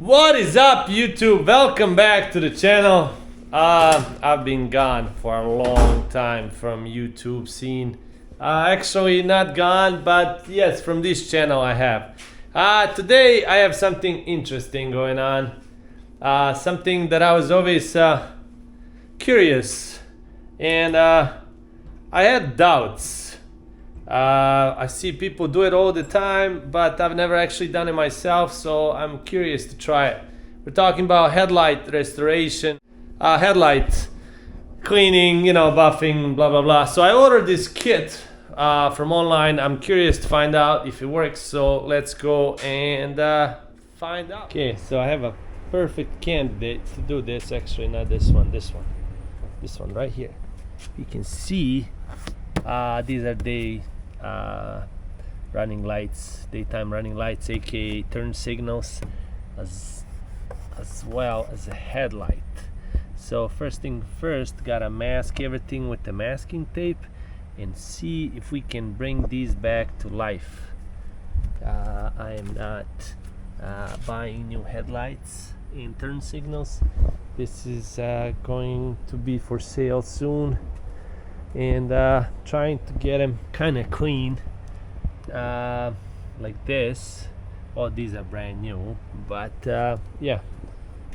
What is up, YouTube? Welcome back to the channel. I've been gone for a long time from YouTube scene. Actually not gone, but yes, from this channel I have. Today I have something interesting going on. Something that I was always curious, and I had doubts. I see people do it all the time, but I've never actually done it myself, so I'm curious to try it. We're talking about headlight restoration, headlight cleaning, buffing, blah blah blah. So I ordered this kit from online. I'm curious to find out if it works, so let's go and find out. Okay, so I have a perfect candidate to do this. Actually, not this one, this one right here. You can see these are running lights, daytime running lights, aka turn signals, as well as a headlight. So first thing first, gotta mask everything with the masking tape and see if we can bring these back to life. I am not buying new headlights and turn signals. This is going to be for sale soon, and trying to get them kind of clean, like this. All these are brand new, but yeah,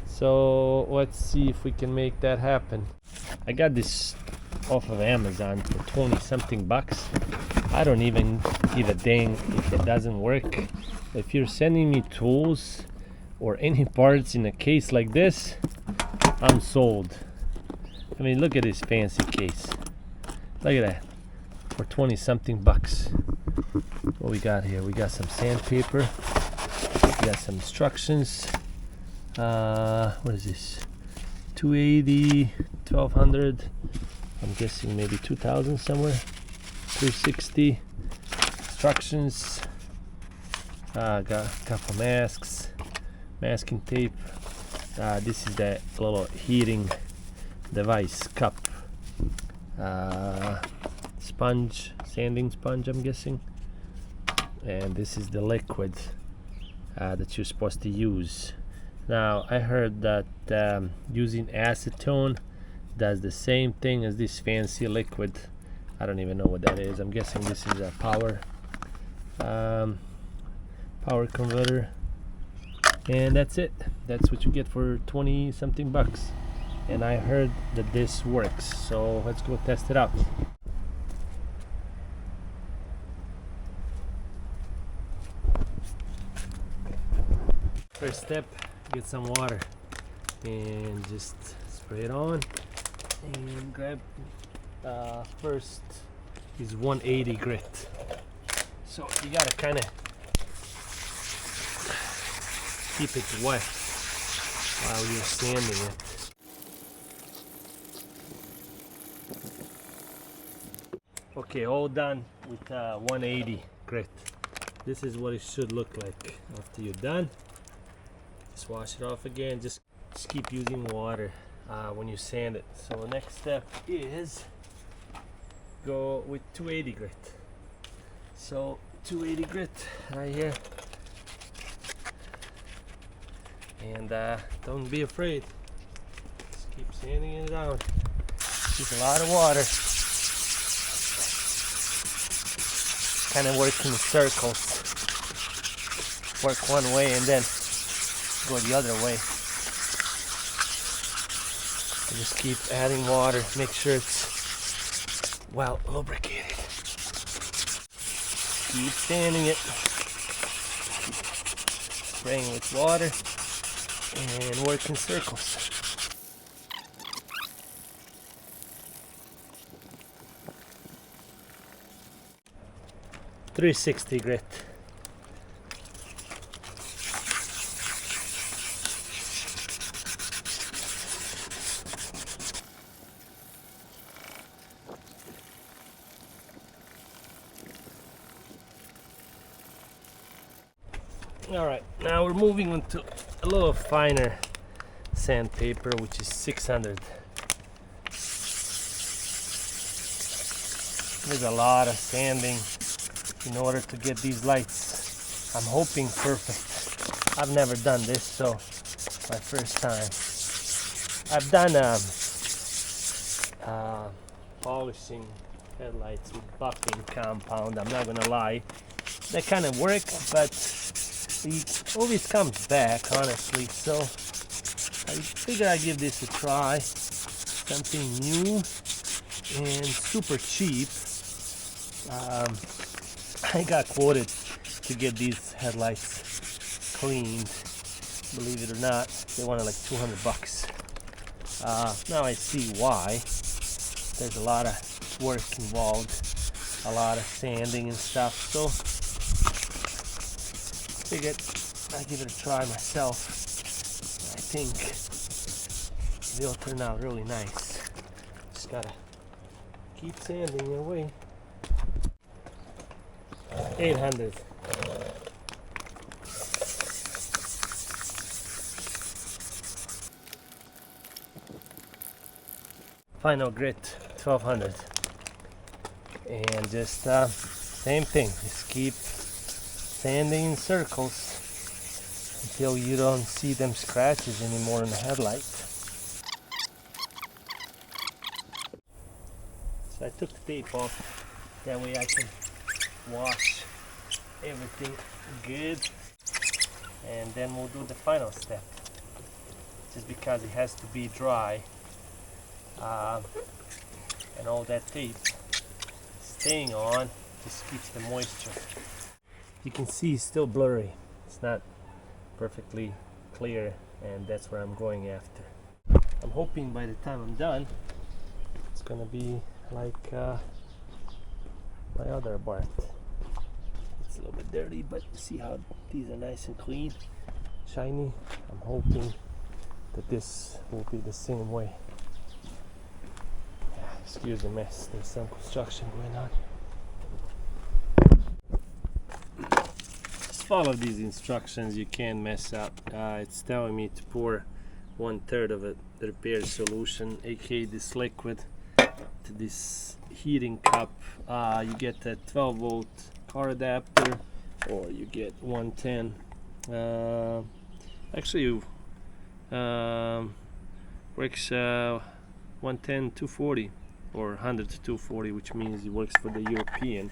so let's see if we can make that happen. I got this off of Amazon for 20 something bucks. I don't even give a dang if it doesn't work. If you're sending me tools or any parts in a case like this, I'm sold. I mean, look at this fancy case. Look at that, for 20 something bucks. What we got here? We got some sandpaper, we got some instructions. What is this? 280, 1200, I'm guessing maybe 2000 somewhere. 360 instructions. Got a couple masks, masking tape. This is that little heating device cup. Sponge, sanding sponge, I'm guessing. And this is the liquid that you're supposed to use. Now I heard that using acetone does the same thing as this fancy liquid. I don't even know what that is. I'm guessing this is a power converter, and that's it. That's what you get for 20 something bucks. And I heard that this works, so let's go test it out. First step, get some water and just spray it on, and grab first is 180 grit. So you gotta kind of keep it wet while you're sanding it. Okay, all done with 180 grit. This is what it should look like after you're done. Just wash it off again. Just keep using water when you sand it. So the next step is go with 280 grit. So 280 grit right here, and don't be afraid. Just keep sanding it down. Use a lot of water. Kind of work in circles. Work one way and then go the other way. And just keep adding water. Make sure it's well lubricated. Keep sanding it. Spraying with water and work in circles. .360 grit. All right, now we're moving on to a little finer sandpaper, which is 600. There's a lot of sanding in order to get these lights. I'm hoping perfect. I've never done this, so my first time. I've done polishing headlights with buffing compound. I'm not gonna lie, that kind of works, but it always comes back, honestly. So I figure I'd give this a try. Something new and super cheap. I got quoted to get these headlights cleaned. Believe it or not, they wanted like $200. Now I see why. There's a lot of work involved, a lot of sanding and stuff. So figured I'd give it a try myself. I think it'll turn out really nice. Just gotta keep sanding your way. 800. Final grit 1200. And just same thing, just keep sanding in circles until you don't see them scratches anymore in the headlight. So I took the tape off, that way I can wash everything good, and then we'll do the final step, just because it has to be dry, and all that tape staying on just keeps the moisture. You can see it's still blurry, it's not perfectly clear, and that's what I'm going after. I'm hoping by the time I'm done it's gonna be like my other bark. It's a little bit dirty, but see how these are nice and clean, shiny. I'm hoping that this will be the same way. Excuse the mess, there's some construction going on. Just follow these instructions, you can't mess up. It's telling me to pour 1/3 of it, the repair solution, aka this liquid, to this heating cup. You get a 12-volt car adapter, or you get 110. Actually, works 110 240 or 100 to 240, which means it works for the European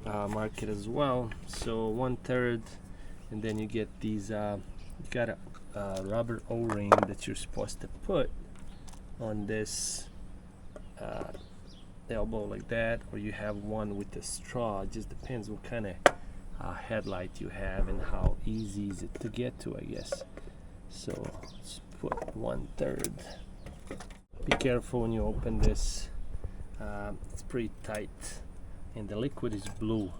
market as well. So 1/3, and then you get these. You got a rubber O-ring that you're supposed to put on this elbow like that, or you have one with a straw. It just depends what kind of headlight you have and how easy is it to get to, I guess. So let's put 1/3. Be careful when you open this. It's pretty tight, and the liquid is blue.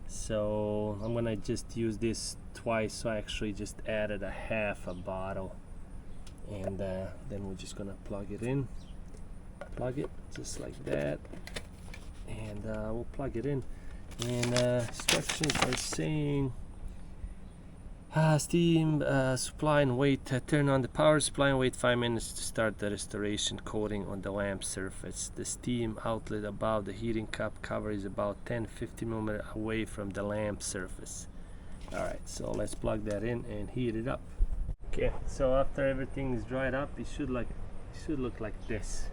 So I'm gonna just use this twice. So I actually just added a half a bottle, and then we're just gonna plug it in. Plug it just like that, and we'll plug it in. And instructions are saying steam supply and wait, turn on the power supply and wait 5 minutes to start the restoration coating on the lamp surface. The steam outlet above the heating cup cover is about 10-50 millimeters away from the lamp surface. Alright, so let's plug that in and heat it up. Okay, so after everything is dried up, it should look like this.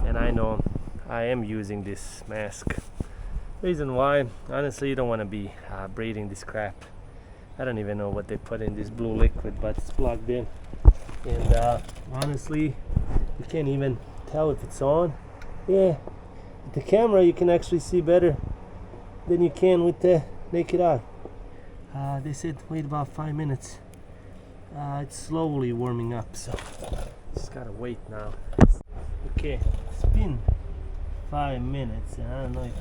And I know I am using this mask. Reason why, honestly, you don't want to be braiding this crap. I don't even know what they put in this blue liquid, but it's plugged in. And honestly, you can't even tell if it's on. Yeah, with the camera you can actually see better than you can with the naked eye. They said wait about 5 minutes. It's slowly warming up, so just gotta wait now. Okay, it's been 5 minutes, and I don't know if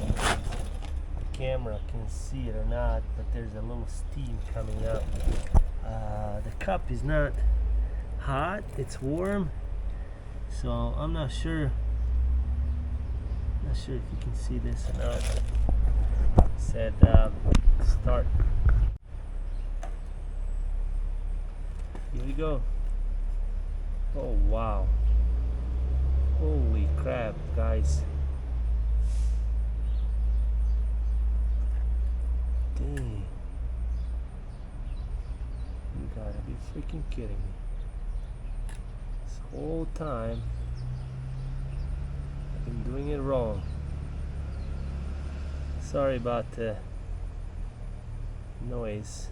the camera can see it or not, but there's a little steam coming up. The cup is not hot, it's warm, so I'm not sure if you can see this or not. It said start. Here we go. Oh wow, holy crap, guys. Dang. You gotta be freaking kidding me. This whole time I've been doing it wrong. Sorry about the noise.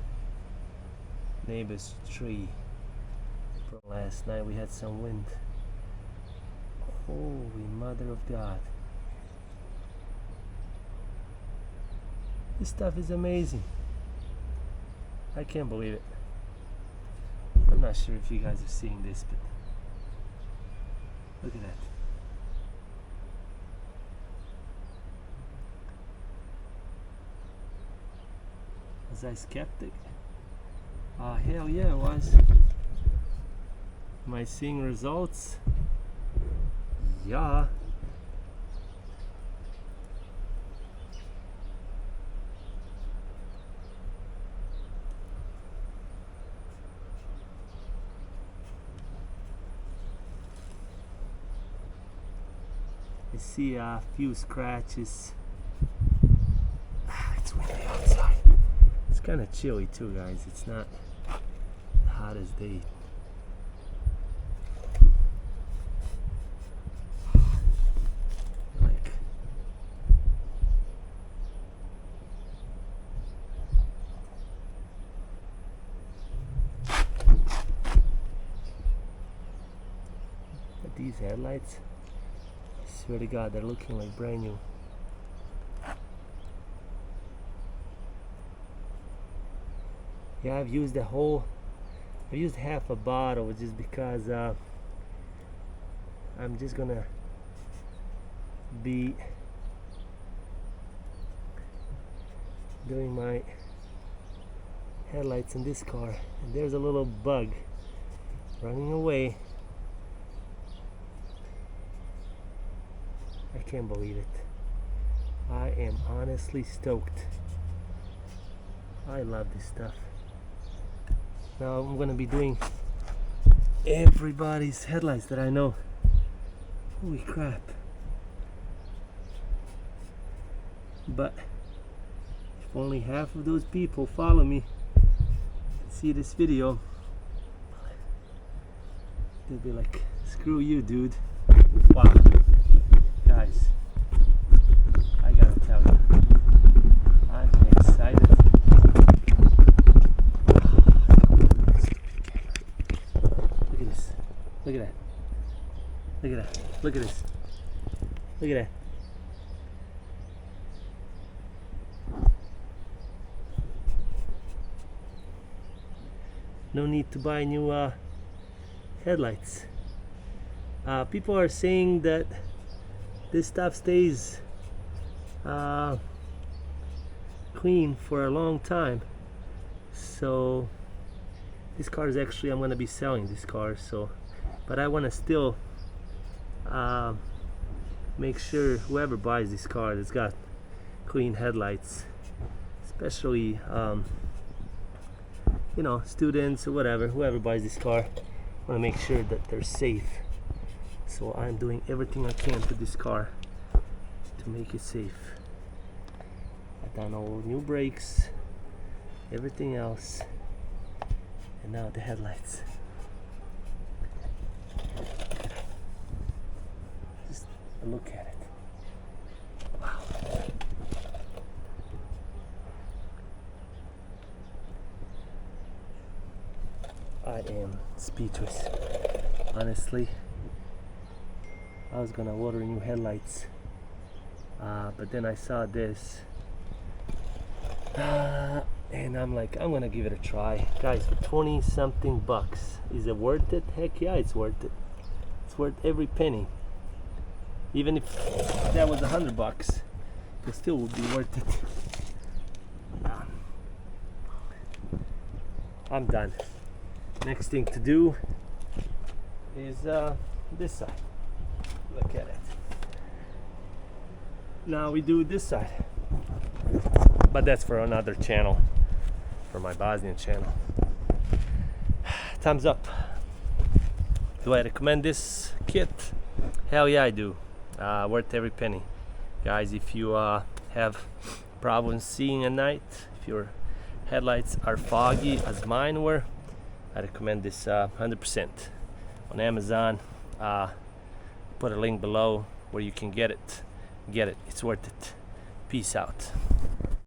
Neighbor's tree. From last night we had some wind. Holy mother of God. This stuff is amazing. I can't believe it. I'm not sure if you guys are seeing this, but look at that. Was I skeptic? Hell yeah, I was. Am I seeing results? Yeah. I see a few scratches. It's windy outside. It's kind of chilly too, guys. It's not the hottest day. Like, but these headlights, I swear to God, they're looking like brand new. Yeah, I've used half a bottle just because I'm just gonna be doing my headlights in this car, and there's a little bug running away. I can't believe it. I am honestly stoked. I love this stuff. Now I'm gonna be doing everybody's headlights that I know. Holy crap. But if only half of those people follow me and see this video, they'll be like, screw you, dude. Wow. Guys, I gotta tell you, I'm excited. Look at that. Look at that. Look at this. Look at that. No need to buy new headlights. People are saying that this stuff stays clean for a long time. So this car is actually, I'm going to be selling this car, so but I want to still make sure whoever buys this car that's got clean headlights, especially you know, students or whatever, whoever buys this car, I want to make sure that they're safe. So I'm doing everything I can to this car to make it safe. I've done all new brakes, everything else, and now the headlights. Just look at it. Wow. I am speechless. Honestly, I was gonna order new headlights, but then I saw this, and I'm like, I'm gonna give it a try. Guys, for 20 something bucks, is it worth it? Heck yeah, it's worth it. It's worth every penny. Even if that was $100, it still would be worth it. I'm done. Next thing to do is this side. Look at it. Now we do this side, but that's for another channel, for my Bosnian channel. Thumbs up. Do I recommend this kit? Hell yeah, I do. Worth every penny. Guys, if you have problems seeing at night, if your headlights are foggy as mine were, I recommend this 100% on Amazon. Put a link below where you can get it. It's worth it. Peace out.